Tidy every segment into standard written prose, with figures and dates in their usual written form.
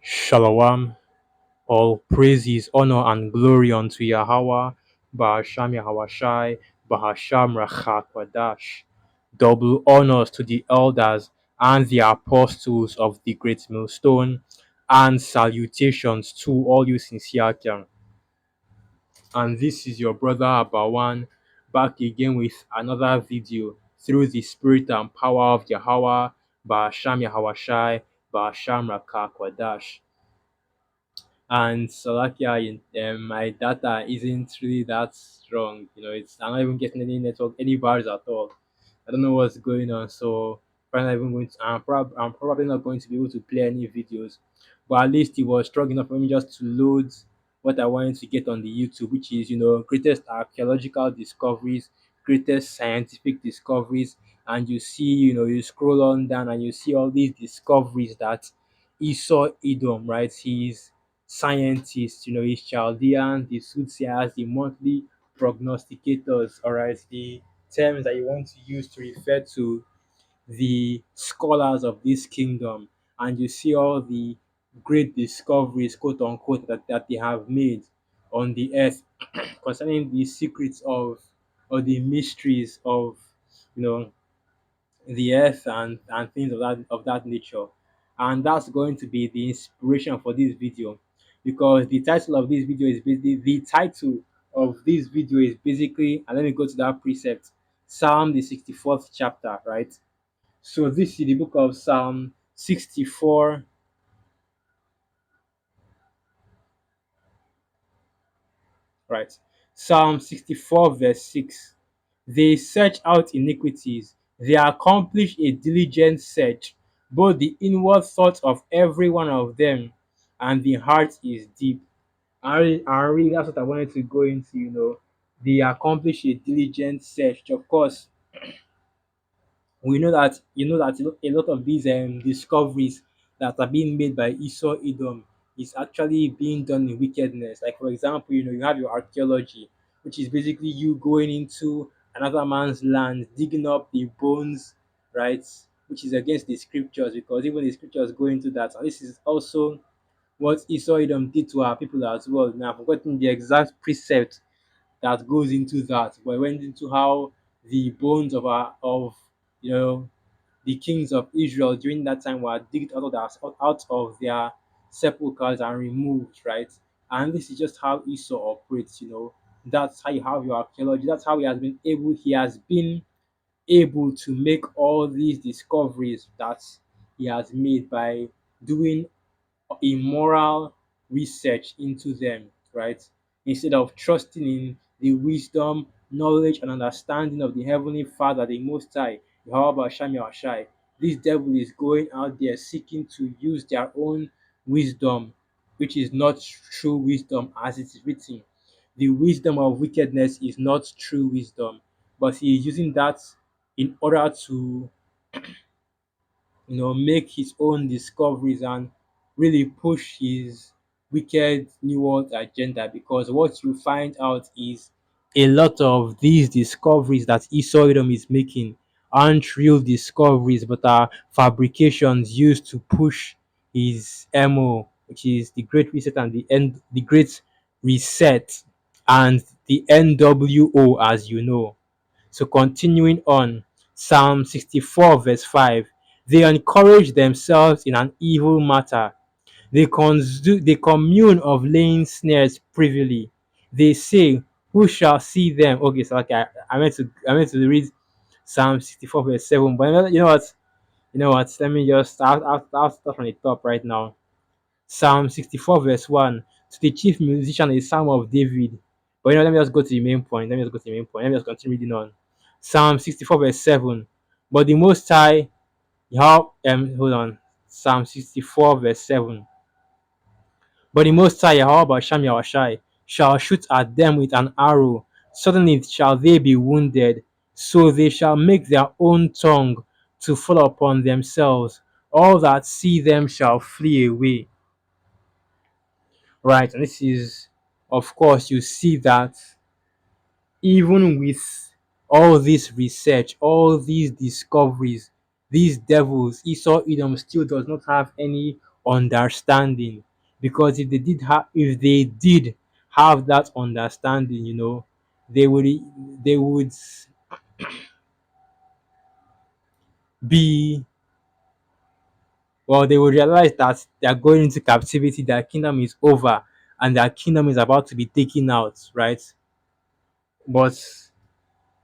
Shalom, all praises, honor, and glory unto Yahweh, Bahasham Yahawashai, Bahasham Rachakwadash. Double honors to the elders and the apostles of the great millstone, and salutations to all you sincere Christians. And this is your brother Abawan back again with another video through the spirit and power of Yahweh, Bahasham Yahawashai, Bahasham Rakakwadash. And Slovakia, my data isn't really that strong. I'm not even getting any network, any bars at all. I don't know what's going on. So probably not even going to, I'm probably not going to be able to play any videos. But at least it was strong enough for me just to load what I wanted to get on the YouTube, which is greatest archaeological discoveries, greatest scientific discoveries, and you see, you scroll on down and you see all these discoveries that Esau Edom, right? He's scientists, his Chaldeans, the soothsayers, the monthly prognosticators, all right, the terms that you want to use to refer to the scholars of this kingdom, and you see all the great discoveries, quote unquote, that they have made on the earth concerning the secrets of or the mysteries of you know the earth and things of that nature. And that's going to be the inspiration for this video, because the title of this video is basically the title of this video is basically, and let me go to that precept, Psalm the 64th chapter, right? So this is the book of Psalm 64, right? Psalm 64 verse 6. They search out iniquities, they accomplish a diligent search, both the inward thoughts of every one of them, and the heart is deep. And really, that's what I wanted to go into. They accomplish a diligent search. Of course, we know that a lot of these discoveries that are being made by Esau Edom is actually being done in wickedness. Like for example, you have your archaeology, which is basically you going into another man's land, digging up the bones, right? Which is against the scriptures, because even the scriptures go into that. And this is also what Esau Edom did to our people as well. Now I've forgotten the exact precept that goes into that, but it went into how the bones of you know the kings of Israel during that time were digged out of their sepulchres and removed, right? And this is just how Esau operates. That's how you have your archaeology. That's how he has been able to make all these discoveries that he has made by doing immoral research into them, right? Instead of trusting in the wisdom, knowledge, and understanding of the Heavenly Father, the Most High, Yahweh Shai Shai, this devil is going out there seeking to use their own wisdom, which is not true wisdom, as it is written. The wisdom of wickedness is not true wisdom, but he is using that in order to make his own discoveries and really push his wicked new world agenda. Because what you find out is a lot of these discoveries that Esau Edom is making aren't real discoveries, but are fabrications used to push his MO, which is the Great Reset and the Great Reset and the NWO, as you know. So continuing on, Psalm 64 verse 5, they encourage themselves in an evil matter. They commune of laying snares privily. They say, who shall see them? Okay, so okay, I meant to read Psalm 64 verse 7, but you know what? Let me just I'll start from the top right now. Psalm 64 verse 1. To the chief musician, a psalm of David. But let me just go to the main point. Let me just go to the main point. Let me just continue reading on. Psalm 64 verse 7. But the Most High, hold on. Psalm 64 verse 7. But the Most High, Yahweh Basham Yahushai, shall shoot at them with an arrow. Suddenly shall they be wounded. So they shall make their own tongue to fall upon themselves. All that see them shall flee away. Right, and this is, of course, you see that even with all this research, all these discoveries, these devils, Esau Edom still does not have any understanding. Because if they did have that understanding, they would they would be they would realize that they are going into captivity, their kingdom is over, and their kingdom is about to be taken out, right? But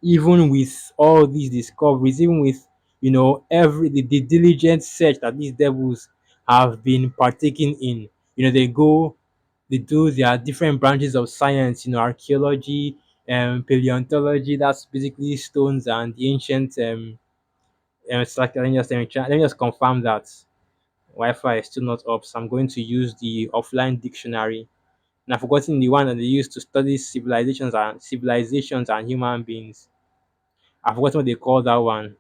even with all these discoveries, even with the diligent search that these devils have been partaking in, they do their different branches of science, archaeology and paleontology. That's basically stones and the ancient it's like let me just confirm that Wi-Fi is still not up, so I'm going to use the offline dictionary. And I've forgotten the one that they use to study civilizations and human beings. I forgot what they call that one.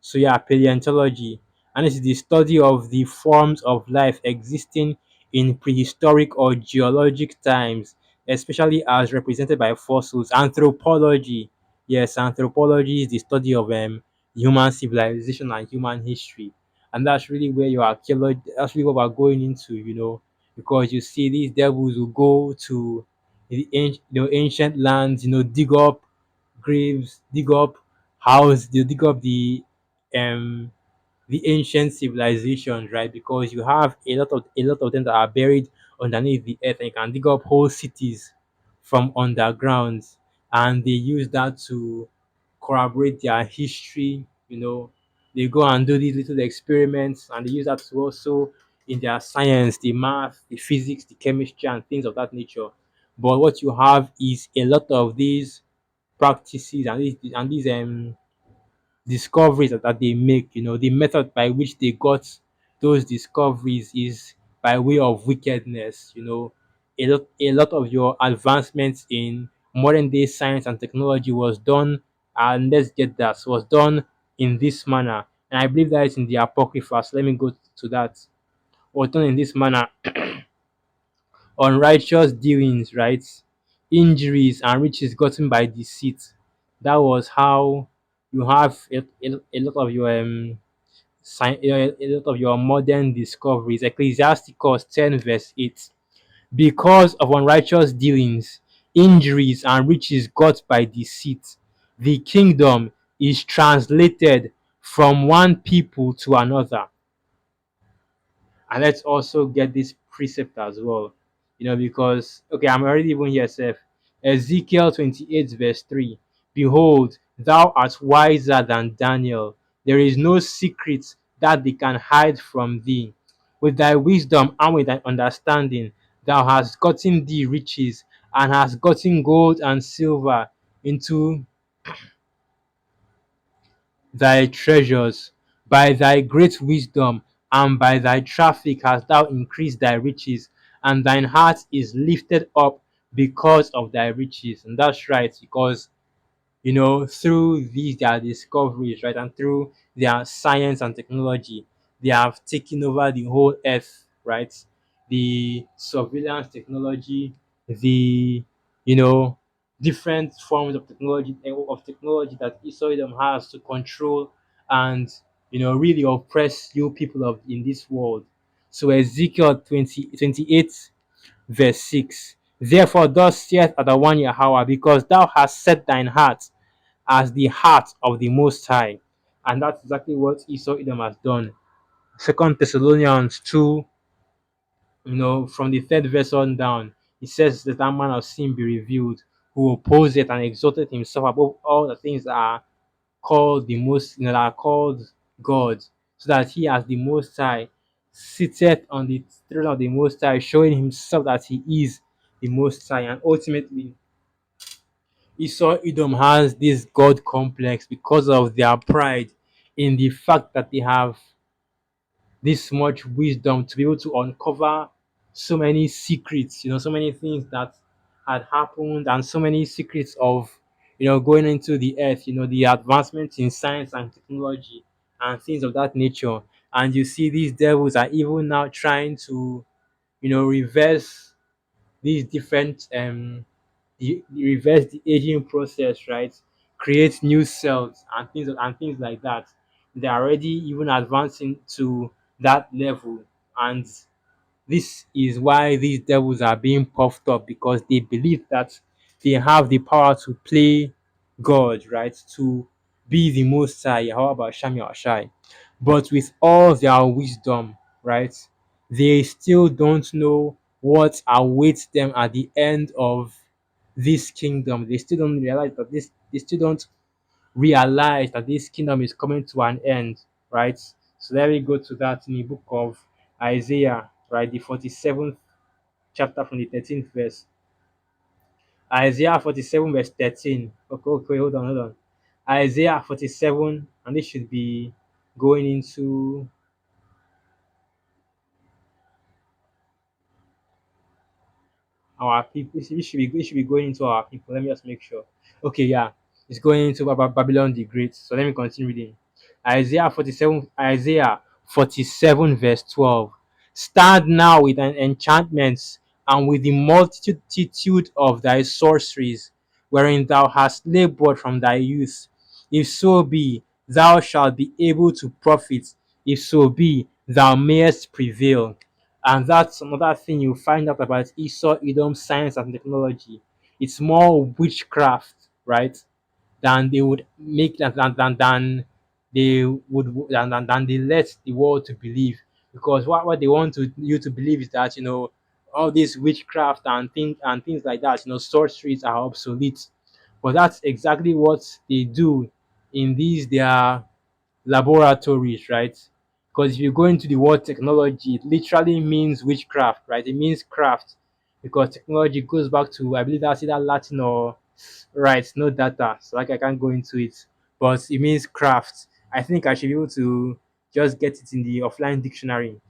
So yeah, paleontology, and it's the study of the forms of life existing in prehistoric or geologic times, especially as represented by fossils. Anthropology, yes, anthropology is the study of human civilization and human history, and that's really where your archaeology. That's really what we're going into, because you see these devils will go to ancient lands, dig up graves, dig up um the ancient civilizations, right? Because you have a lot of them that are buried underneath the earth, and you can dig up whole cities from underground, and they use that to corroborate their history. They go and do these little experiments, and they use that to also in their science, the math, the physics, the chemistry, and things of that nature. But what you have is a lot of these practices and these discoveries that they make. The method by which they got those discoveries is by way of wickedness. A lot of your advancements in modern day science and technology was done, and let's get that, was done in this manner. And I believe that is in the Apocrypha. So let me go to that. Was done in this manner: unrighteous dealings, right? Injuries and riches gotten by deceit. That was how you have a lot of your a lot of your modern discoveries. Ecclesiasticus 10 verse 8. Because of unrighteous dealings, injuries and riches got by deceit, the kingdom is translated from one people to another. And let's also get this precept as well. Because okay, I'm already even here, Seth. Ezekiel 28, verse 3. Behold, thou art wiser than Daniel. There is no secret that they can hide from thee. With thy wisdom and with thy understanding, thou hast gotten thee riches, and hast gotten gold and silver into thy treasures. By thy great wisdom and by thy traffic hast thou increased thy riches, and thine heart is lifted up because of thy riches. And that's right, because through these their discoveries, right, and through their science and technology, they have taken over the whole earth, right? The surveillance technology, the you know different forms of technology that Esauism has to control and really oppress you people of in this world. So Ezekiel 28 verse 6. Therefore, thus saith the one Yahweh, because thou hast set thine heart as the heart of the Most High. And that's exactly what Esau Edom has done. Second Thessalonians 2, from the third verse on down, it says that that man of sin be revealed, who opposed it and exalted himself above all the things that are called the most, that are called God, so that he as the Most High sitteth on the throne of the Most High, showing himself that he is the Most High. And ultimately, Esau Edom has this God complex because of their pride in the fact that they have this much wisdom to be able to uncover so many secrets, so many things that had happened, and so many secrets of going into the earth, the advancements in science and technology and things of that nature. And you see these devils are even now trying to reverse these different reverse the aging process, right? Create new cells and things like that. They're already even advancing to that level. And this is why these devils are being puffed up, because they believe that they have the power to play God, right? To be the most high, Yahweh Shami Shai. But with all their wisdom, right, they still don't know what awaits them at the end of this kingdom. They still don't realize that this they still don't realize that this kingdom is coming to an end, right? So let me go to that in the book of Isaiah, right? The 47th chapter from the 13th verse. Isaiah 47 verse 13. Okay, okay, hold on. Isaiah 47, and this should be going into our people. It should be going into our people. Let me just make sure. Okay, yeah, it's going into Babylon the Great. So let me continue reading. Isaiah 47 verse 12. Stand now with an enchantment and with the multitude of thy sorceries, wherein thou hast labored from thy youth. If so be, thou shalt be able to profit. If so be, thou mayest prevail. And that's another thing you find out about Esau, Edom, science and technology. It's more witchcraft, right? Than they would make than they would than they let the world to believe. Because what they want you to believe is that all this witchcraft and things like that, sorceries are obsolete. But that's exactly what they do in these their laboratories, right? Because if you go into the word technology, it literally means witchcraft, right? It means craft, because technology goes back to, I believe that's either Latin or, right, no data, so like I can't go into it, but it means craft. I think I should be able to just get it in the offline dictionary.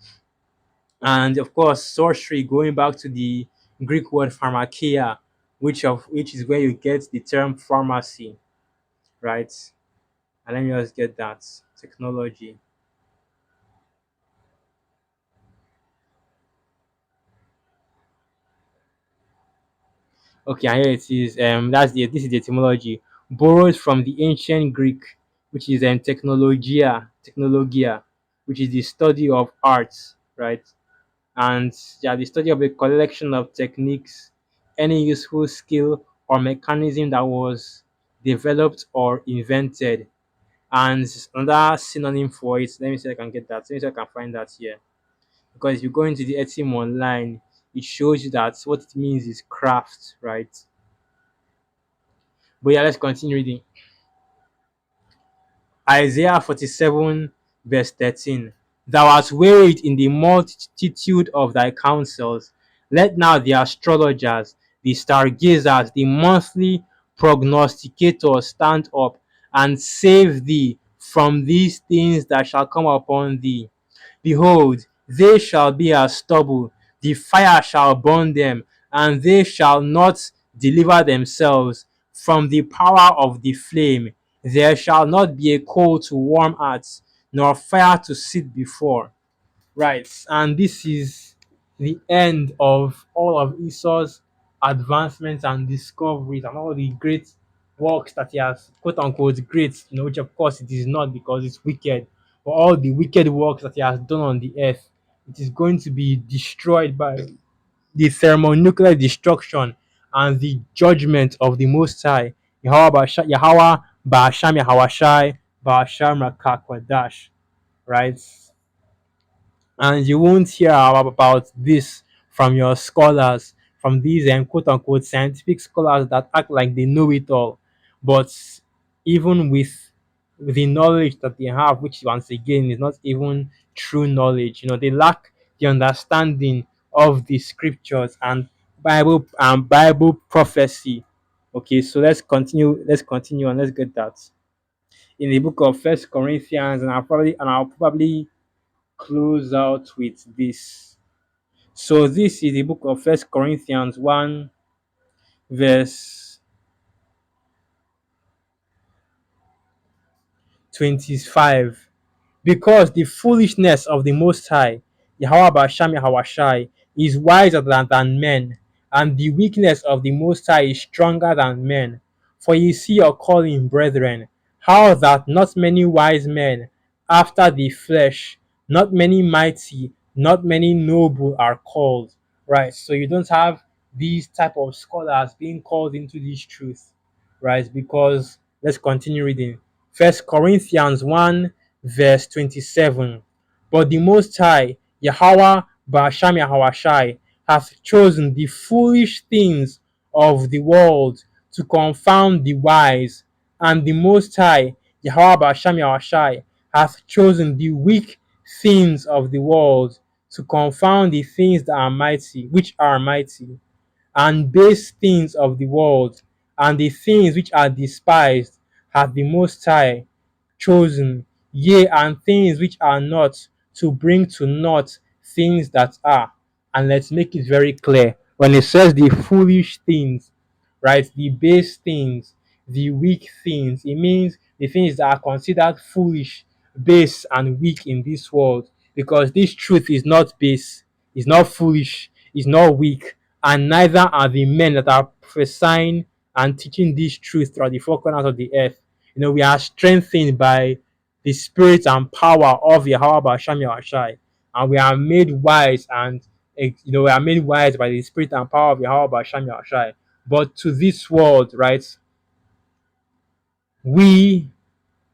And of course, sorcery, going back to the Greek word pharmakeia, which is where you get the term pharmacy, right? And let me just get that technology. Okay, and here it is. This is the etymology, borrowed from the ancient Greek, which is technologia, which is the study of arts, right? And yeah, the study of a collection of techniques, any useful skill or mechanism that was developed or invented. And another synonym for it, let me see if I can get that. Let me see if I can find that here. Because if you go into the etym online, it shows you that what it means is craft, right? But yeah, let's continue reading. Isaiah 47, verse 13. Thou art wearied in the multitude of thy counsels. Let now the astrologers, the stargazers, the monthly prognosticators stand up and save thee from these things that shall come upon thee. Behold, they shall be as stubble, the fire shall burn them, and they shall not deliver themselves from the power of the flame. There shall not be a coal to warm at, nor fire to sit before. Right, and this is the end of all of Esau's advancements and discoveries and all the great works that he has, quote unquote, great, which of course it is not because it's wicked, but all the wicked works that he has done on the earth, it is going to be destroyed by the thermonuclear destruction and the judgment of the Most High, Yahweh Ba'asham Yahawashai Ba'asham Rakakwadash, right? And you won't hear about this from your scholars, from these quote unquote scientific scholars that act like they know it all. But even with the knowledge that they have, which once again is not even true knowledge, they lack the understanding of the scriptures and Bible prophecy. Okay, so let's continue and let's get that in the book of First Corinthians, and I'll probably close out with this. So this is the book of First Corinthians 1, verse 25. Because the foolishness of the Most High, Yahweh Basham Yahawashai, is wiser than men, and the weakness of the Most High is stronger than men. For ye see your calling, brethren, how that not many wise men after the flesh. Not many mighty, not many noble are called. Right. So you don't have these type of scholars being called into this truth, right? Because let's continue reading. First Corinthians 1 verse 27. But the Most High, Yahweh Ba'asham Yahawashai, hath chosen the foolish things of the world to confound the wise, and the Most High, Yahweh Ba'asham Yahawashai, hath chosen the weak things of the world to confound the things that are mighty, which are mighty, and base things of the world, and the things which are despised, hath the Most High chosen, yea, and things which are not, to bring to naught things that are. And let's make it very clear. When it says the foolish things, right, the base things, the weak things, it means the things that are considered foolish, base, and weak in this world. Because this truth is not base, is not foolish, is not weak, and neither are the men that are prophesying and teaching this truth throughout the four corners of the earth. We are strengthened by the spirit and power of Yahweh Basham Yahushai, and we are made wise, and we are made wise by the spirit and power of Yahweh Basham Yahushai. But to this world, right, we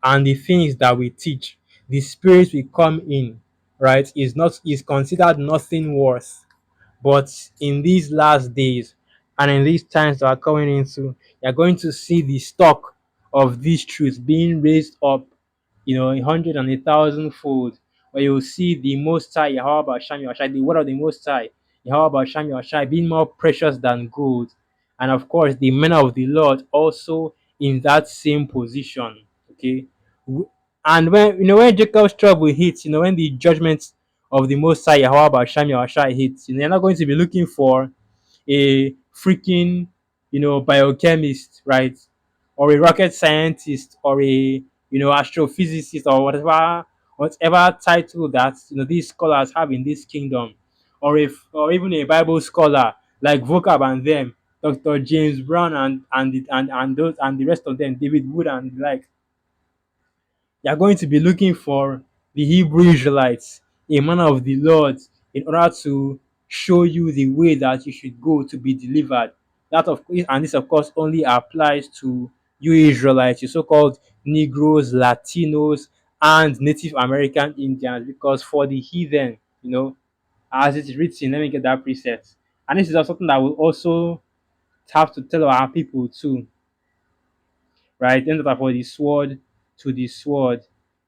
and the things that we teach, the spirit we come in, right, is considered nothing worth. But in these last days and in these times that are coming into, you're going to see the stock of these truths being raised up, 100 and 1,000 fold, where you'll see the Most High, Yahweh Basham Yahshai, the word of the Most High, Yahweh Basham Yahshai, being more precious than gold. And of course, the men of the Lord also in that same position. Okay. And when Jacob's trouble hits, when the judgment of the Most High Yahweh Basham Yahshai hits, you're not going to be looking for a freaking, biochemist, right? Or a rocket scientist, or a, astrophysicist, or whatever title that, these scholars have in this kingdom, or even a Bible scholar like Vocab and them, Dr. James Brown and the rest of them, David Wood and the like. You're going to be looking for the Hebrew Israelites, a man of the Lord, in order to show you the way that you should go to be delivered. And this of course only applies to you Israelites, you so-called Negroes, Latinos, and Native American Indians, because for the heathen, as it's written, let me get that preset. And this is also something that we also have to tell our people too, right? Them that are for the sword, to the sword,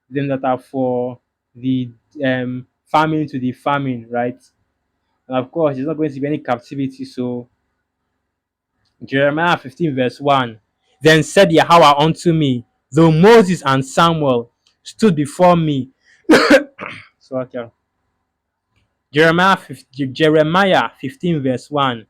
them that are for the famine, to the famine, right? And of course, there's not going to be any captivity. So Jeremiah 15 verse 1. Then said Yahweh unto me, though Moses and Samuel stood before me. So okay. Jeremiah 15 verse 1.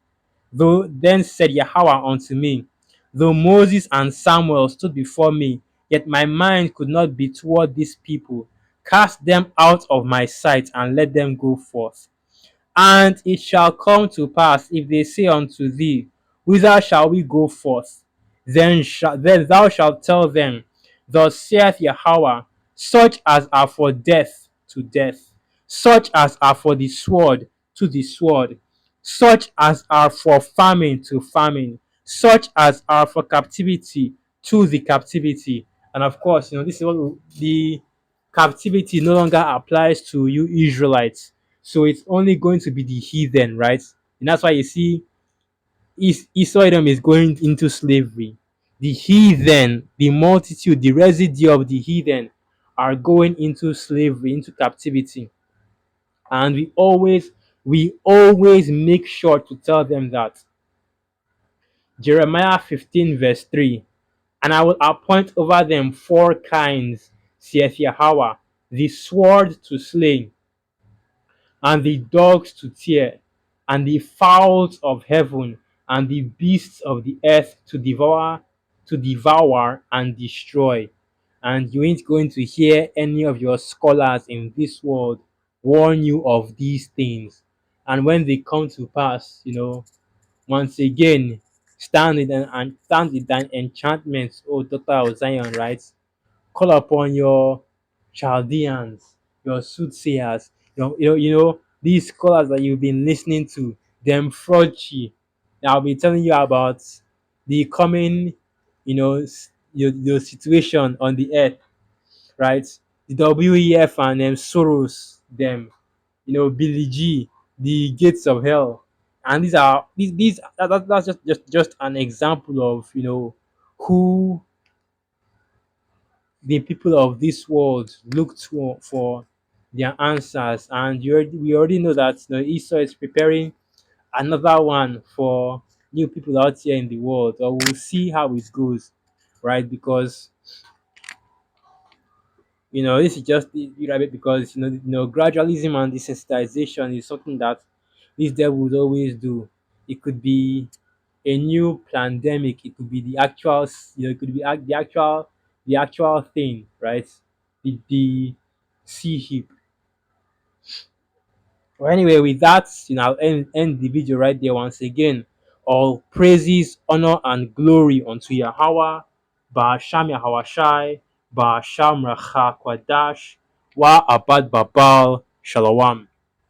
Though then said Yahweh unto me, though Moses and Samuel stood before me, yet my mind could not be toward this people. Cast them out of my sight and let them go forth. And it shall come to pass, if they say unto thee, whither shall we go forth? Then thou shalt tell them, thus saith Yahweh, such as are for death to death, such as are for the sword to the sword, such as are for famine to famine, such as are for captivity to the captivity. And of course, this is what the captivity no longer applies to you Israelites. So it's only going to be the heathen, right? And that's why you see Esau Edom is going into slavery. The heathen, the multitude, the residue of the heathen are going into slavery, into captivity. And we always make sure to tell them that. Jeremiah 15 verse 3. And I will appoint over them four kinds, saith Yahweh, the sword to slay, and the dogs to tear, and the fowls of heaven, and the beasts of the earth to devour and destroy. And you ain't going to hear any of your scholars in this world warn you of these things. And when they come to pass, once again, stand in thine enchantments, O daughter of Zion, right? Call upon your Chaldeans, your soothsayers, these scholars that you've been listening to, them fraudgy. I'll be telling you about the coming, your situation on the earth, right? The WEF and Soros, them, Billy G, the gates of hell, and that's just an example of who the people of this world look to for their answers. And we already know that Esau is preparing another one for new people out here in the world. Or we'll see how it goes, right? Because this is just right, because gradualism and desensitization is something that this devil would always do. It could be a new pandemic. It could be the actual, it could be the actual thing, right? The sea heap. Well, anyway, with that, I'll end the video right there. Once again, all praises, honor, and glory unto Yahweh, Ba'asham Yahawashai, Ba'asham Racha Kwadash, Wa Abad Babal, Shalom.